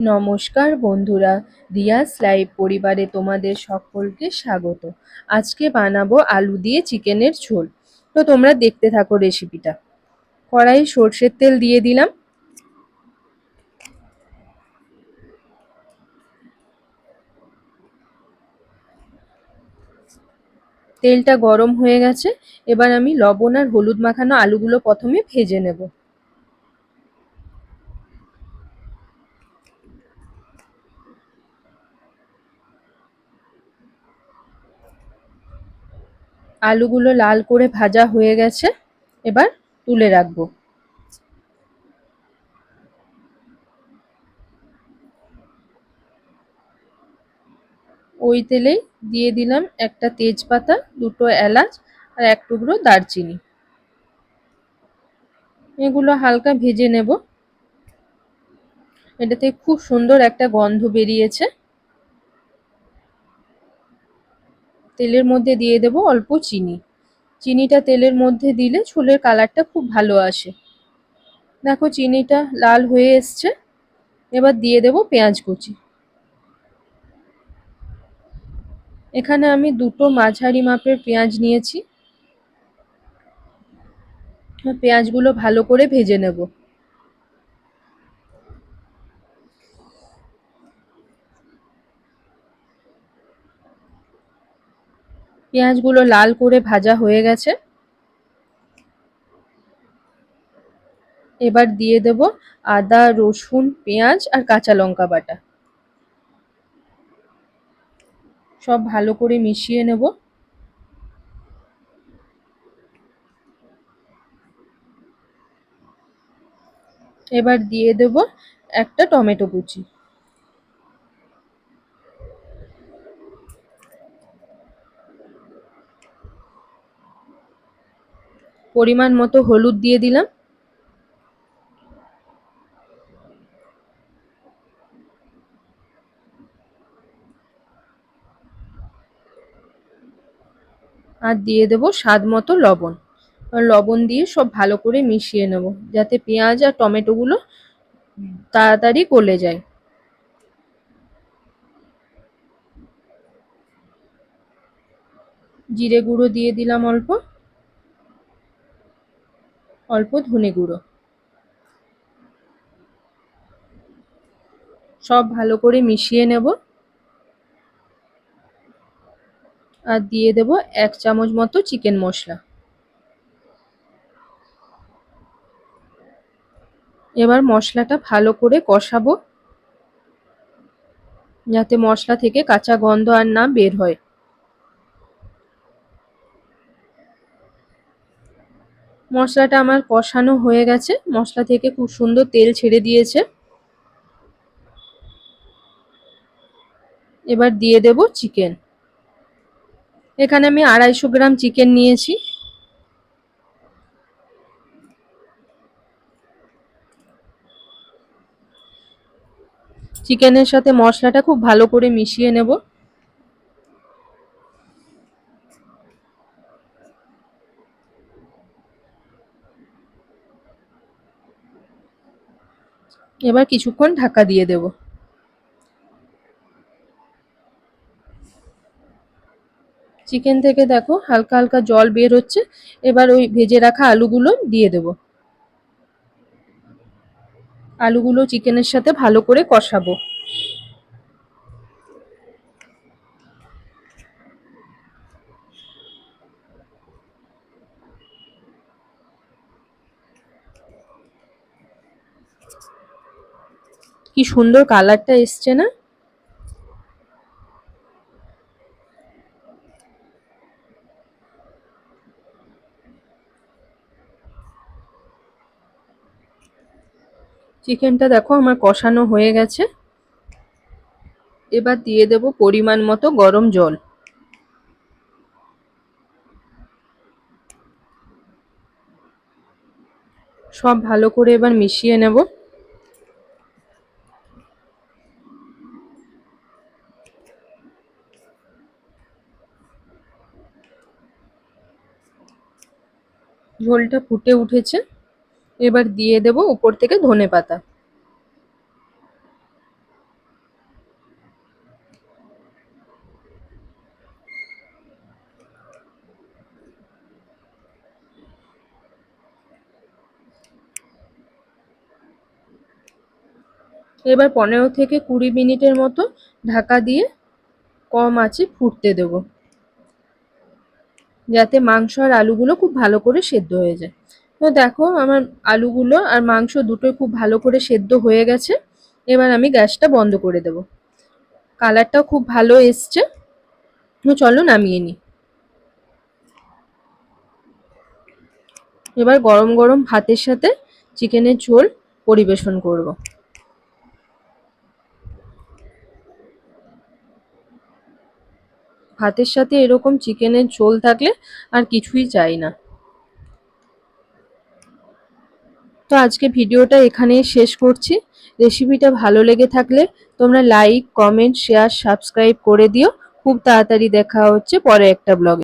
নমস্কার বন্ধুরা, রিয়াজ লাইভ পরিবারে তোমাদের সকলকে স্বাগত। আজকে বানাবো আলু দিয়ে চিকেনের ঝোল। তো তোমরা দেখতে থাকো রেসিপিটা। কড়াই সর্ষের তেল দিয়ে দিলাম। তেলটা গরম হয়ে গেছে। এবার আমি লবণ আর হলুদ মাখানো আলুগুলো প্রথমে ভেজে নেব। আলুগুলো লাল করে ভাজা হয়ে গেছে, এবার তুলে রাখবো। ওই তেলেই দিয়ে দিলাম একটা তেজপাতা, দুটো এলাচ আর এক টুকরো দারচিনি। এগুলো হালকা ভেজে নেব। এটাতে খুব সুন্দর একটা গন্ধ বেরিয়েছে। তেলের মধ্যে দিয়ে দেব অল্প চিনি। চিনিটা তেলের মধ্যে দিলে ঝোলের কালারটা খুব ভালো আসে। দেখো চিনিটা লাল হয়ে এসছে। এবার দিয়ে দেব পেঁয়াজ কুচি। এখানে আমি দুটো মাঝারি মাপের পেঁয়াজ নিয়েছি। পেঁয়াজগুলো ভালো করে ভেজে নেব। পেঁয়াজগুলো লাল করে ভাজা হয়ে গেছে। এবার দিয়ে দেব আদা, রসুন, পেঁয়াজ আর কাঁচা লঙ্কা বাটা। সব ভালো করে মিশিয়ে নেব। এবার দিয়ে দেব একটা টমেটো কুচি। পরিমাণ মতো হলুদ দিয়ে দিলাম। আর দিয়ে দেব স্বাদ মতো লবণ। আর লবণ দিয়ে সব ভালো করে মিশিয়ে নেব, যাতে পেঁয়াজ আর টমেটোগুলো তাড়াতাড়ি গলে যায়। জিরে গুঁড়ো দিয়ে দিলাম অল্প, অল্প ধনে গুঁড়ো। সব ভালো করে মিশিয়ে নেব। আর দিয়ে দেব 1 চামচ মতো চিকেন মশলা। এবার মশলাটা ভালো করে কষাবো, যাতে মশলা থেকে কাঁচা গন্ধ আর না বের হয়। মশলাটা আমার কষানো হয়ে গেছে। মশলা থেকে খুব সুন্দর তেল ছেড়ে দিয়েছে। এবার দিয়ে দেব চিকেন। এখানে আমি 250 গ্রাম চিকেন নিয়েছি। চিকেনের সাথে মশলাটা খুব ভালো করে মিশিয়ে নেব। এবার কিছুক্ষণ ঢাকা দিয়ে দেব। চিকেন থেকে দেখো হালকা হালকা জল বের হচ্ছে। এবার ওই ভেজে রাখা আলুগুলো দিয়ে দেব। আলুগুলো চিকেনের সাথে ভালো করে কষাবো। কি সুন্দর কালারটা এসছে না? চিকেনটা দেখো আমার কষানো হয়ে গেছে। এবার দিয়ে দেব পরিমাণ মতো গরম জল। সব ভালো করে এবার মিশিয়ে নেব। ঝোলটা ফুটে উঠেছে। এবার দিয়ে দেব উপর থেকে ধনেপাতা। এবার 15 থেকে 20 মিনিটের মতো ঢাকা দিয়ে কম আঁচে ফুটতে দেবো, যাতে মাংস আর আলুগুলো খুব ভালো করে সেদ্ধ হয়ে যায়। তো দেখো আমার আলুগুলো আর মাংস দুটোই খুব ভালো করে সেদ্ধ হয়ে গেছে। এবার আমি গ্যাসটা বন্ধ করে দেব। কালারটাও খুব ভালো এসছে। তো চলো নামিয়ে নিই। এবার গরম গরম ভাতের সাথে চিকেনের ঝোল পরিবেশন করব। ভাতের সাথে এরকম চিকেনের ঝোল থাকলে আর কিছুই চাই না। তো আজকে ভিডিওটা এখানেই শেষ করছি। রেসিপিটা ভালো লেগে থাকলে তোমরা লাইক, কমেন্ট, শেয়ার, সাবস্ক্রাইব করে দিও। খুব তাড়াতাড়ি দেখা হচ্ছে পরে একটা ব্লগে।